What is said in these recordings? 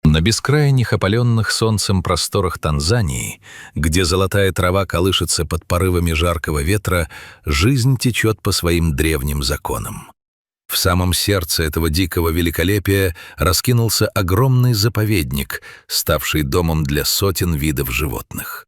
На бескрайних опаленных солнцем просторах Танзании, где золотая трава колышется под порывами жаркого ветра, жизнь течет по своим древним законам. В самом сердце этого дикого великолепия раскинулся огромный заповедник, ставший домом для сотен видов животных.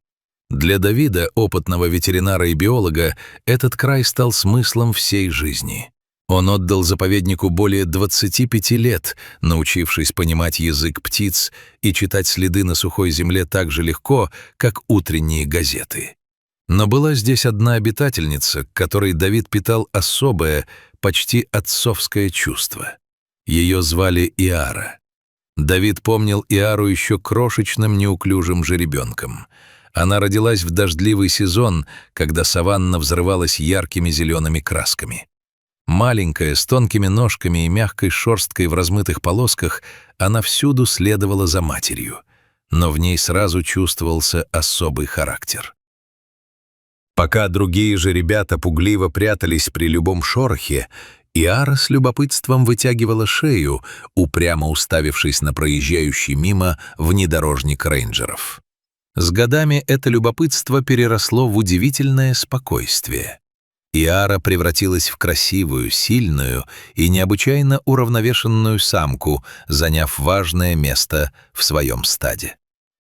Для Давида, опытного ветеринара и биолога, этот край стал смыслом всей жизни. Он отдал заповеднику более 25 лет, научившись понимать язык птиц и читать следы на сухой земле так же легко, как утренние газеты. Но была здесь одна обитательница, к которой Давид питал особое, почти отцовское чувство. Ее звали Иара. Давид помнил Иару еще крошечным неуклюжим жеребенком. Она родилась в дождливый сезон, когда саванна взрывалась яркими зелеными красками. Маленькая, с тонкими ножками и мягкой шерсткой в размытых полосках, она всюду следовала за матерью, но в ней сразу чувствовался особый характер. Пока другие же ребята пугливо прятались при любом шорохе, Иара с любопытством вытягивала шею, упрямо уставившись на проезжающий мимо внедорожник рейнджеров. С годами это любопытство переросло в удивительное спокойствие. Иара превратилась в красивую, сильную и необычайно уравновешенную самку, заняв важное место в своем стаде.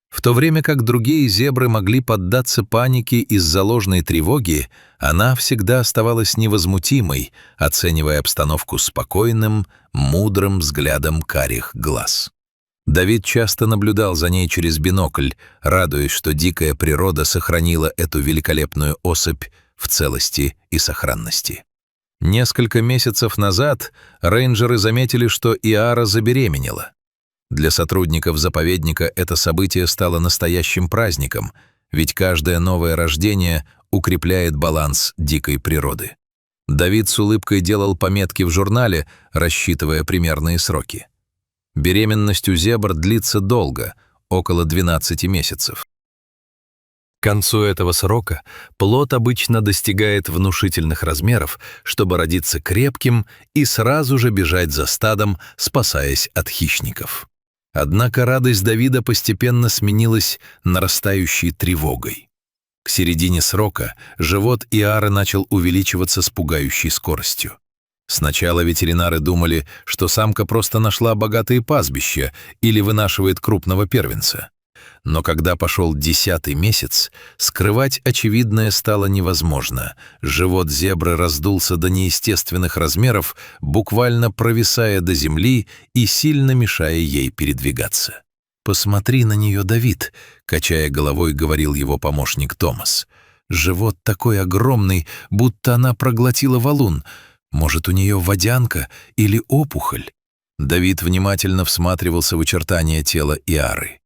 В то время как другие зебры могли поддаться панике из-за ложной тревоги, она всегда оставалась невозмутимой, оценивая обстановку спокойным, мудрым взглядом карих глаз. Давид часто наблюдал за ней через бинокль, радуясь, что дикая природа сохранила эту великолепную особь в целости и сохранности. Несколько месяцев назад рейнджеры заметили, что Иара забеременела. Для сотрудников заповедника это событие стало настоящим праздником, ведь каждое новое рождение укрепляет баланс дикой природы. Давид с улыбкой делал пометки в журнале, рассчитывая примерные сроки. Беременность у зебр длится долго, около 12 месяцев. К концу этого срока плод обычно достигает внушительных размеров, чтобы родиться крепким и сразу же бежать за стадом, спасаясь от хищников. Однако радость Давида постепенно сменилась нарастающей тревогой. К середине срока живот Иары начал увеличиваться с пугающей скоростью. Сначала ветеринары думали, что самка просто нашла богатые пастбища или вынашивает крупного первенца. Но когда пошел 10-й месяц, скрывать очевидное стало невозможно. Живот зебры раздулся до неестественных размеров, буквально провисая до земли и сильно мешая ей передвигаться. «Посмотри на нее, Давид», — качая головой, говорил его помощник Томас. «Живот такой огромный, будто она проглотила валун. Может, у нее водянка или опухоль?» Давид внимательно всматривался в очертания тела Иары.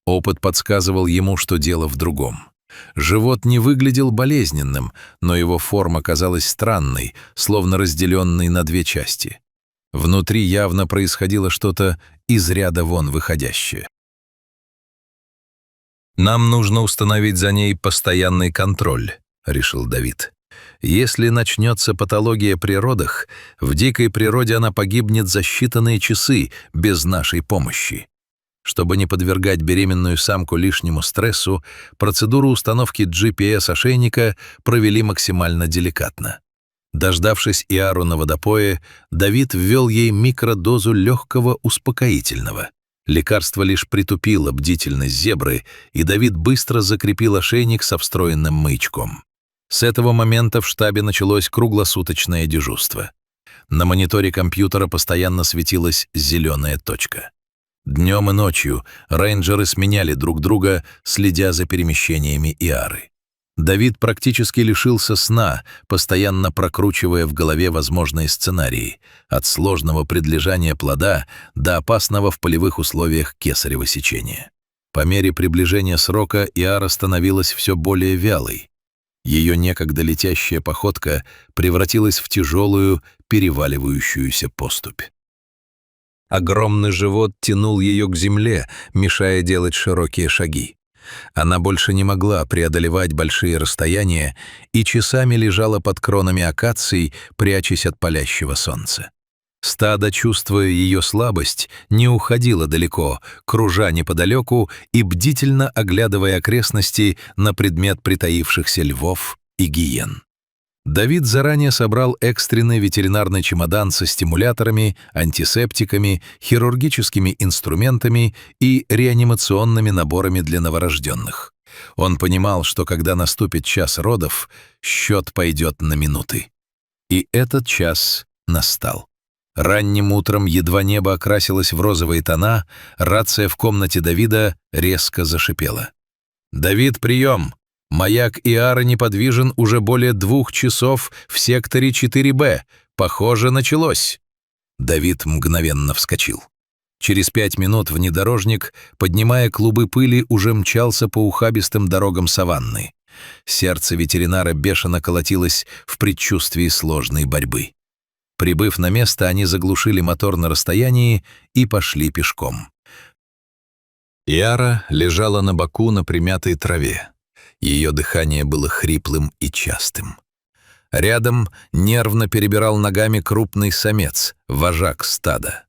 Опыт подсказывал ему, что дело в другом. Живот не выглядел болезненным, но его форма казалась странной, словно разделенной на две части. Внутри явно происходило что-то из ряда вон выходящее. «Нам нужно установить за ней постоянный контроль», — решил Давид. «Если начнется патология при родах, в дикой природе она погибнет за считанные часы без нашей помощи». Чтобы не подвергать беременную самку лишнему стрессу, процедуру установки GPS-ошейника провели максимально деликатно. Дождавшись Иару на водопое, Давид ввел ей микродозу легкого успокоительного. Лекарство лишь притупило бдительность зебры, и Давид быстро закрепил ошейник со встроенным маячком. С этого момента в штабе началось круглосуточное дежурство. На мониторе компьютера постоянно светилась зеленая точка. Днем и ночью рейнджеры сменяли друг друга, следя за перемещениями Иары. Давид практически лишился сна, постоянно прокручивая в голове возможные сценарии, от сложного предлежания плода до опасного в полевых условиях кесарево сечения. По мере приближения срока Иара становилась все более вялой. Ее некогда летящая походка превратилась в тяжелую, переваливающуюся поступь. Огромный живот тянул ее к земле, мешая делать широкие шаги. Она больше не могла преодолевать большие расстояния и часами лежала под кронами акаций, прячась от палящего солнца. Стадо, чувствуя ее слабость, не уходило далеко, кружа неподалеку и бдительно оглядывая окрестности на предмет притаившихся львов и гиен. Давид заранее собрал экстренный ветеринарный чемодан со стимуляторами, антисептиками, хирургическими инструментами и реанимационными наборами для новорожденных. Он понимал, что когда наступит час родов, счет пойдет на минуты. И этот час настал. Ранним утром, едва небо окрасилось в розовые тона, рация в комнате Давида резко зашипела. «Давид, прием! Маяк Иары неподвижен уже более 2 часов в секторе 4Б. Похоже, началось!» Давид мгновенно вскочил. Через 5 минут внедорожник, поднимая клубы пыли, уже мчался по ухабистым дорогам саванны. Сердце ветеринара бешено колотилось в предчувствии сложной борьбы. Прибыв на место, они заглушили мотор на расстоянии и пошли пешком. Иара лежала на боку на примятой траве. Ее дыхание было хриплым и частым. Рядом нервно перебирал ногами крупный самец, вожак стада.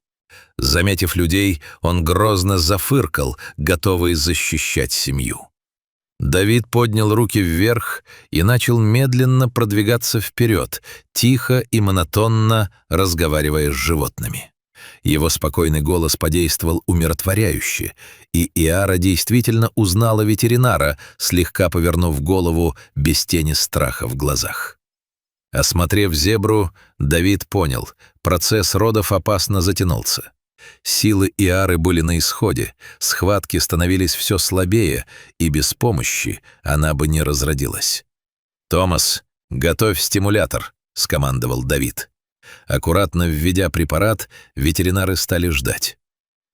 Заметив людей, он грозно зафыркал, готовый защищать семью. Давид поднял руки вверх и начал медленно продвигаться вперед, тихо и монотонно разговаривая с животными. Его спокойный голос подействовал умиротворяюще, и Иара действительно узнала ветеринара, слегка повернув голову без тени страха в глазах. Осмотрев зебру, Давид понял, процесс родов опасно затянулся. Силы Иары были на исходе, схватки становились все слабее, и без помощи она бы не разродилась. «Томас, готовь стимулятор», — скомандовал Давид. Аккуратно введя препарат, ветеринары стали ждать.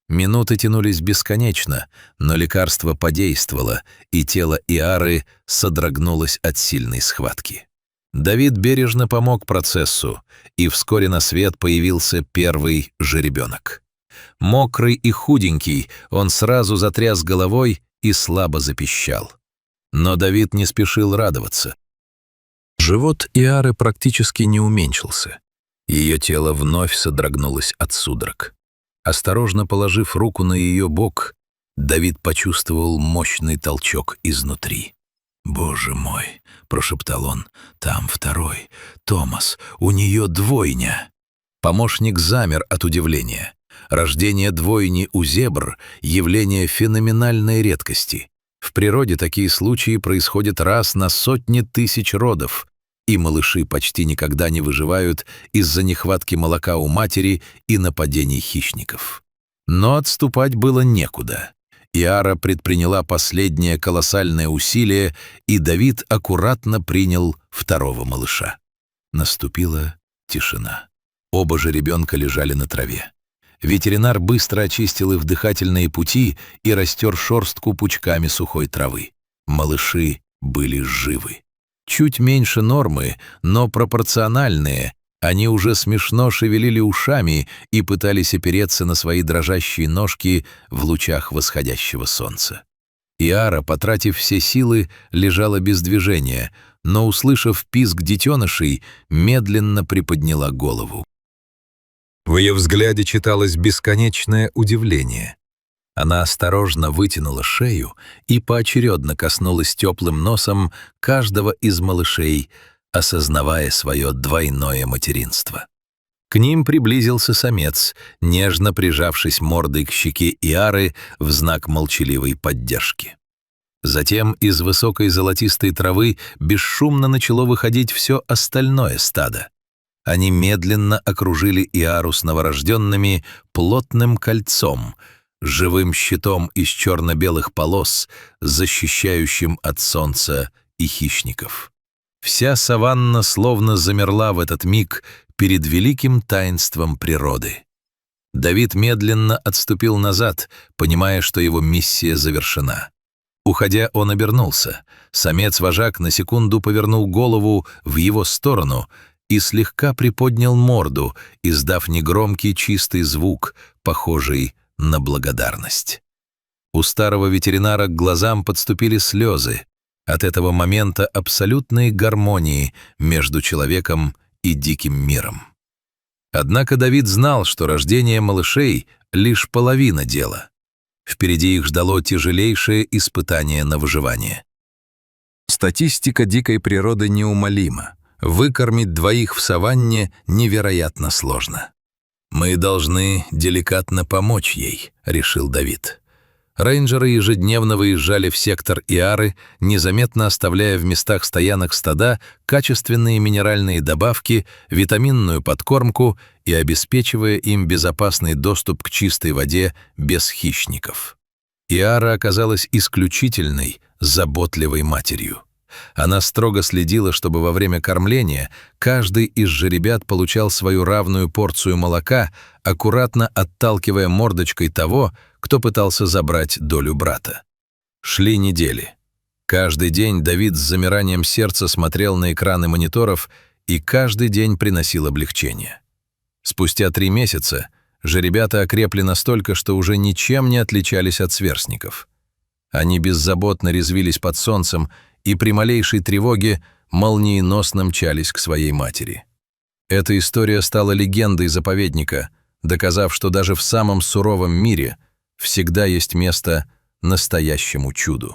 Минуты тянулись бесконечно, но лекарство подействовало, и тело Иары содрогнулось от сильной схватки. Давид бережно помог процессу, и вскоре на свет появился первый жеребенок. Мокрый и худенький, он сразу затряс головой и слабо запищал. Но Давид не спешил радоваться. Живот Иары практически не уменьшился. Ее тело вновь содрогнулось от судорог. Осторожно положив руку на ее бок, Давид почувствовал мощный толчок изнутри. «Боже мой!» — прошептал он. «Там второй. Томас, у нее двойня!» Помощник замер от удивления. Рождение двойни у зебр — явление феноменальной редкости. В природе такие случаи происходят раз на сотни тысяч родов, и малыши почти никогда не выживают из-за нехватки молока у матери и нападений хищников. Но отступать было некуда. Иара предприняла последнее колоссальное усилие, и Давид аккуратно принял второго малыша. Наступила тишина. Оба жеребенка лежали на траве. Ветеринар быстро очистил их дыхательные пути и растер шерстку пучками сухой травы. Малыши были живы. Чуть меньше нормы, но пропорциональные, они уже смешно шевелили ушами и пытались опереться на свои дрожащие ножки в лучах восходящего солнца. Иара, потратив все силы, лежала без движения, но, услышав писк детенышей, медленно приподняла голову. В ее взгляде читалось бесконечное удивление. Она осторожно вытянула шею и поочередно коснулась теплым носом каждого из малышей, осознавая свое двойное материнство. К ним приблизился самец, нежно прижавшись мордой к щеке Иары в знак молчаливой поддержки. Затем из высокой золотистой травы бесшумно начало выходить все остальное стадо. Они медленно окружили Иару с новорожденными плотным кольцом, живым щитом из черно-белых полос, защищающим от солнца и хищников. Вся саванна словно замерла в этот миг перед великим таинством природы. Давид медленно отступил назад, понимая, что его миссия завершена. Уходя, он обернулся. Самец-вожак на секунду повернул голову в его сторону и слегка приподнял морду, издав негромкий чистый звук, похожий на благодарность. У старого ветеринара к глазам подступили слезы от этого момента абсолютной гармонии между человеком и диким миром. Однако Давид знал, что рождение малышей — лишь половина дела. Впереди их ждало тяжелейшее испытание на выживание. Статистика дикой природы неумолима. Выкормить двоих в саванне невероятно сложно. «Мы должны деликатно помочь ей», — решил Давид. Рейнджеры ежедневно выезжали в сектор Иары, незаметно оставляя в местах стоянок стада качественные минеральные добавки, витаминную подкормку и обеспечивая им безопасный доступ к чистой воде без хищников. Иара оказалась исключительной, заботливой матерью. Она строго следила, чтобы во время кормления каждый из жеребят получал свою равную порцию молока, аккуратно отталкивая мордочкой того, кто пытался забрать долю брата. Шли недели. Каждый день Давид с замиранием сердца смотрел на экраны мониторов, и каждый день приносил облегчение. Спустя 3 месяца жеребята окрепли настолько, что уже ничем не отличались от сверстников. Они беззаботно резвились под солнцем и при малейшей тревоге молниеносно мчались к своей матери. Эта история стала легендой заповедника, доказав, что даже в самом суровом мире всегда есть место настоящему чуду.